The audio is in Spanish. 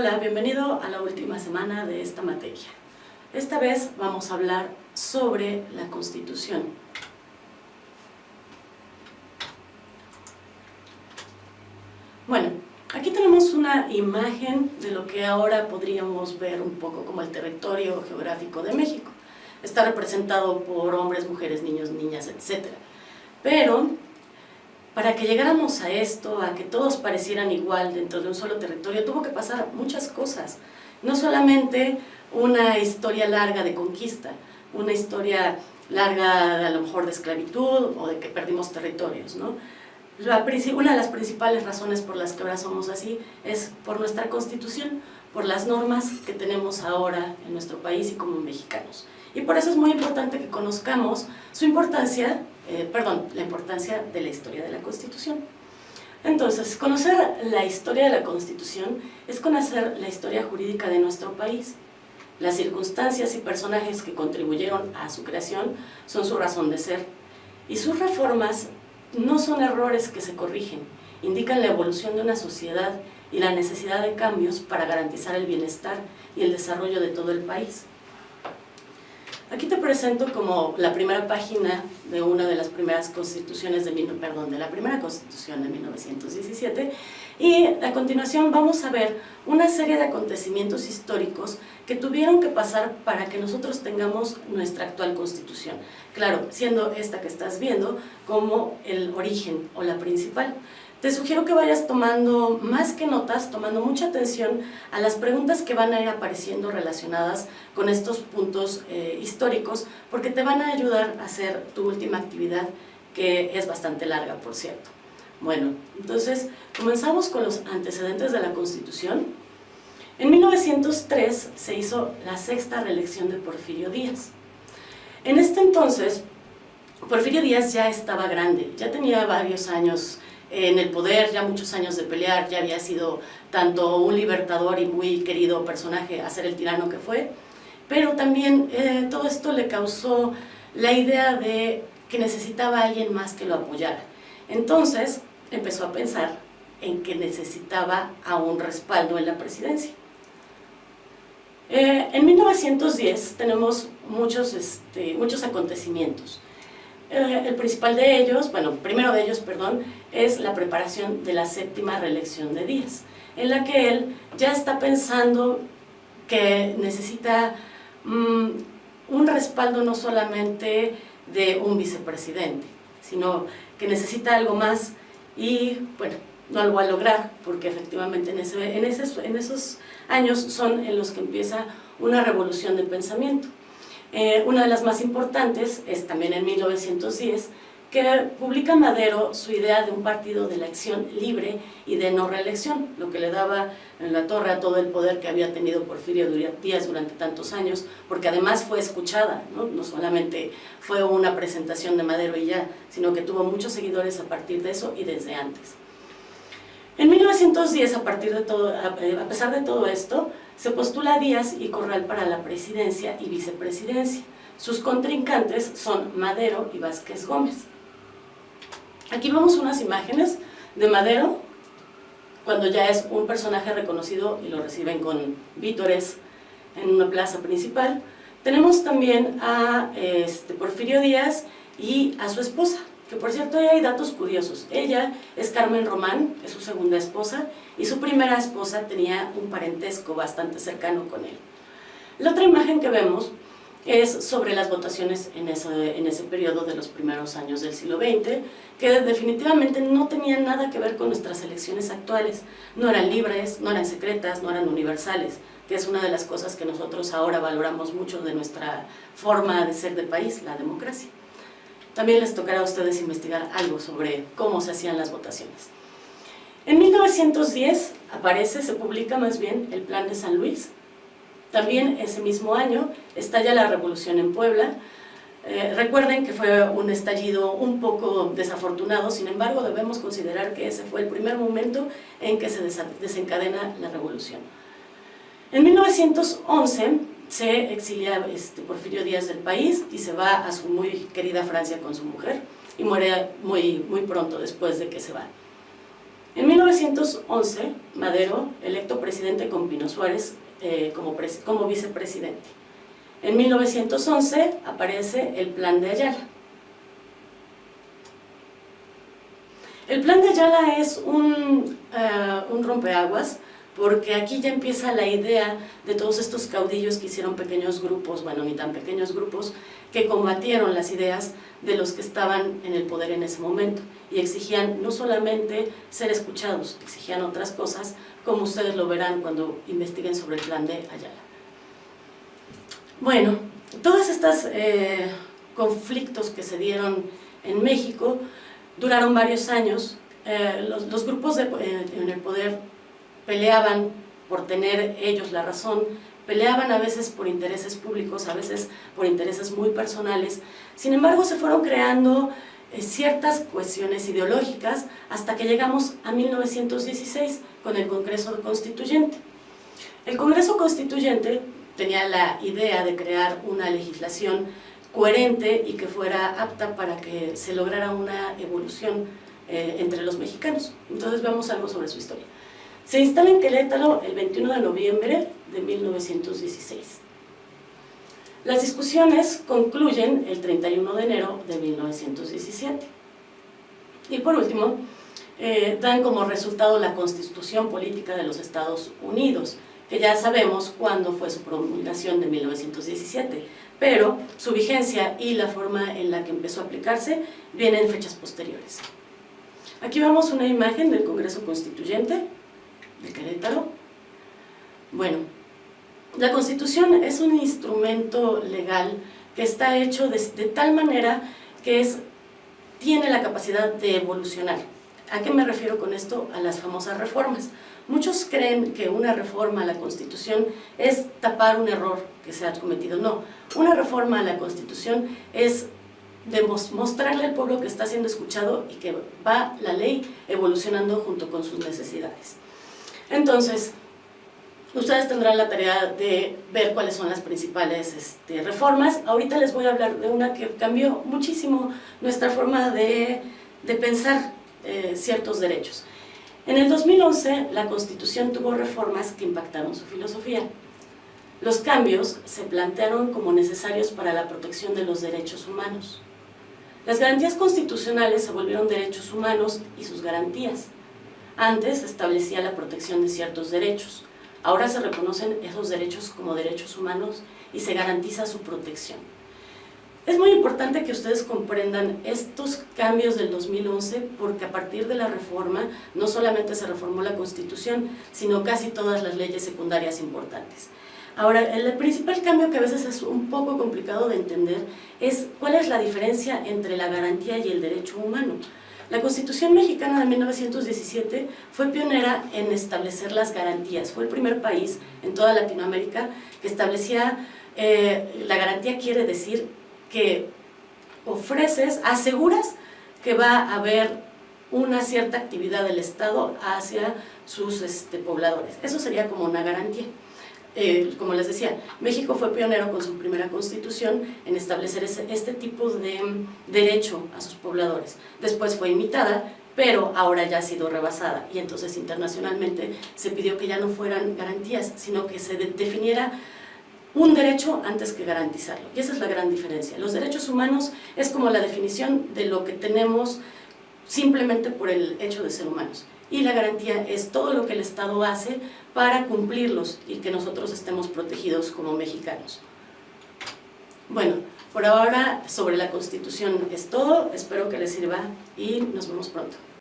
Hola, bienvenido a la última semana de esta materia. Esta vez vamos a hablar sobre la Constitución. Bueno, aquí tenemos una imagen de lo que ahora podríamos ver un poco como el territorio geográfico de México. Está representado por hombres, mujeres, niños, niñas, etc. Pero para que llegáramos a esto, a que todos parecieran igual dentro de un solo territorio, tuvo que pasar muchas cosas. No solamente una historia larga de conquista, una historia larga a lo mejor de esclavitud o de que perdimos territorios, ¿no? Una de las principales razones por las que ahora somos así es por nuestra Constitución, por las normas que tenemos ahora en nuestro país y como mexicanos. Y por eso es muy importante que conozcamos su importancia, la importancia de la historia de la Constitución. Entonces, conocer la historia de la Constitución es conocer la historia jurídica de nuestro país. Las circunstancias y personajes que contribuyeron a su creación son su razón de ser. Y sus reformas no son errores que se corrigen, indican la evolución de una sociedad y la necesidad de cambios para garantizar el bienestar y el desarrollo de todo el país. Aquí te presento como la primera página de una de las primeras constituciones de la primera Constitución de 1917, y a continuación vamos a ver una serie de acontecimientos históricos que tuvieron que pasar para que nosotros tengamos nuestra actual Constitución. Claro, siendo esta que estás viendo como el origen o la principal. Te sugiero que vayas tomando más que notas, tomando mucha atención a las preguntas que van a ir apareciendo relacionadas con estos puntos históricos, porque te van a ayudar a hacer tu última actividad, que es bastante larga, por cierto. Bueno, entonces comenzamos con los antecedentes de la Constitución. En 1903 se hizo la sexta reelección de Porfirio Díaz. En este entonces, Porfirio Díaz ya estaba grande, ya tenía varios años en el poder, ya muchos años de pelear, ya había sido tanto un libertador y muy querido personaje a ser el tirano que fue, pero también todo esto le causó la idea de que necesitaba a alguien más que lo apoyara. Entonces empezó a pensar en que necesitaba a un respaldo en la presidencia. En 1910 tenemos muchos acontecimientos. El principal de ellos, primero de ellos, es la preparación de la séptima reelección de Díaz, en la que él ya está pensando que necesita un respaldo no solamente de un vicepresidente, sino que necesita algo más y, no lo va a lograr, porque efectivamente en esos años son en los que empieza una revolución de pensamiento. Una de las más importantes es también en 1910, que publica Madero su idea de un partido de elección libre y de no reelección, lo que le daba en la torre a todo el poder que había tenido Porfirio Díaz durante tantos años, porque además fue escuchada, no solamente fue una presentación de Madero y ya, sino que tuvo muchos seguidores a partir de eso y desde antes. En 1910, a pesar de todo esto, se postula Díaz y Corral para la presidencia y vicepresidencia. Sus contrincantes son Madero y Vázquez Gómez. Aquí vemos unas imágenes de Madero cuando ya es un personaje reconocido y lo reciben con vítores en una plaza principal. Tenemos también a Porfirio Díaz y a su esposa, que por cierto hay datos curiosos. Ella es Carmen Román, es su segunda esposa, y su primera esposa tenía un parentesco bastante cercano con él. La otra imagen que vemos es sobre las votaciones en ese periodo de los primeros años del siglo XX, que definitivamente no tenían nada que ver con nuestras elecciones actuales. No eran libres, no eran secretas, no eran universales, que es una de las cosas que nosotros ahora valoramos mucho de nuestra forma de ser de país, la democracia. También les tocará a ustedes investigar algo sobre cómo se hacían las votaciones. En 1910 se publica más bien el Plan de San Luis. También ese mismo año estalla la Revolución en Puebla. Recuerden que fue un estallido un poco desafortunado, sin embargo debemos considerar que ese fue el primer momento en que se desencadena la revolución. En 1911 se exilia Porfirio Díaz del país y se va a su muy querida Francia con su mujer y muere muy pronto después de que se va. En 1911, Madero, electo presidente con Pino Suárez como vicepresidente. En 1911 aparece el Plan de Ayala. El Plan de Ayala es un rompeaguas, porque aquí ya empieza la idea de todos estos caudillos que hicieron pequeños grupos, bueno, ni tan pequeños grupos, que combatieron las ideas de los que estaban en el poder en ese momento y exigían no solamente ser escuchados, exigían otras cosas, como ustedes lo verán cuando investiguen sobre el Plan de Ayala. Bueno, todos estos conflictos que se dieron en México duraron varios años. Los grupos en el poder peleaban por tener ellos la razón, peleaban a veces por intereses públicos, a veces por intereses muy personales. Sin embargo, se fueron creando ciertas cuestiones ideológicas hasta que llegamos a 1916 con el Congreso Constituyente. El Congreso Constituyente tenía la idea de crear una legislación coherente y que fuera apta para que se lograra una evolución entre los mexicanos. Entonces veamos algo sobre su historia. Se instala en Querétaro el 21 de noviembre de 1916. Las discusiones concluyen el 31 de enero de 1917. Y por último, dan como resultado la Constitución Política de los Estados Unidos, que ya sabemos cuándo fue su promulgación de 1917, pero su vigencia y la forma en la que empezó a aplicarse vienen en fechas posteriores. Aquí vemos una imagen del Congreso Constituyente de Querétaro. Bueno, la Constitución es un instrumento legal que está hecho de tal manera que tiene la capacidad de evolucionar. ¿A qué me refiero con esto? A las famosas reformas. Muchos creen que una reforma a la Constitución es tapar un error que se ha cometido. No, una reforma a la Constitución es mostrarle al pueblo que está siendo escuchado y que va la ley evolucionando junto con sus necesidades. Entonces, ustedes tendrán la tarea de ver cuáles son las principales reformas. Ahorita les voy a hablar de una que cambió muchísimo nuestra forma de pensar ciertos derechos. En el 2011, la Constitución tuvo reformas que impactaron su filosofía. Los cambios se plantearon como necesarios para la protección de los derechos humanos. Las garantías constitucionales se volvieron derechos humanos y sus garantías. Antes se establecía la protección de ciertos derechos. Ahora se reconocen esos derechos como derechos humanos y se garantiza su protección. Es muy importante que ustedes comprendan estos cambios del 2011 porque a partir de la reforma no solamente se reformó la Constitución, sino casi todas las leyes secundarias importantes. Ahora, el principal cambio que a veces es un poco complicado de entender es cuál es la diferencia entre la garantía y el derecho humano. La Constitución mexicana de 1917 fue pionera en establecer las garantías. Fue el primer país en toda Latinoamérica que establecía, la garantía quiere decir que aseguras que va a haber una cierta actividad del Estado hacia sus pobladores. Eso sería como una garantía. Como les decía, México fue pionero con su primera constitución en establecer este tipo de derecho a sus pobladores. Después fue imitada, pero ahora ya ha sido rebasada y entonces internacionalmente se pidió que ya no fueran garantías, sino que se definiera un derecho antes que garantizarlo. Y esa es la gran diferencia. Los derechos humanos es como la definición de lo que tenemos simplemente por el hecho de ser humanos. Y la garantía es todo lo que el Estado hace para cumplirlos y que nosotros estemos protegidos como mexicanos. Bueno, por ahora sobre la Constitución es todo, espero que les sirva y nos vemos pronto.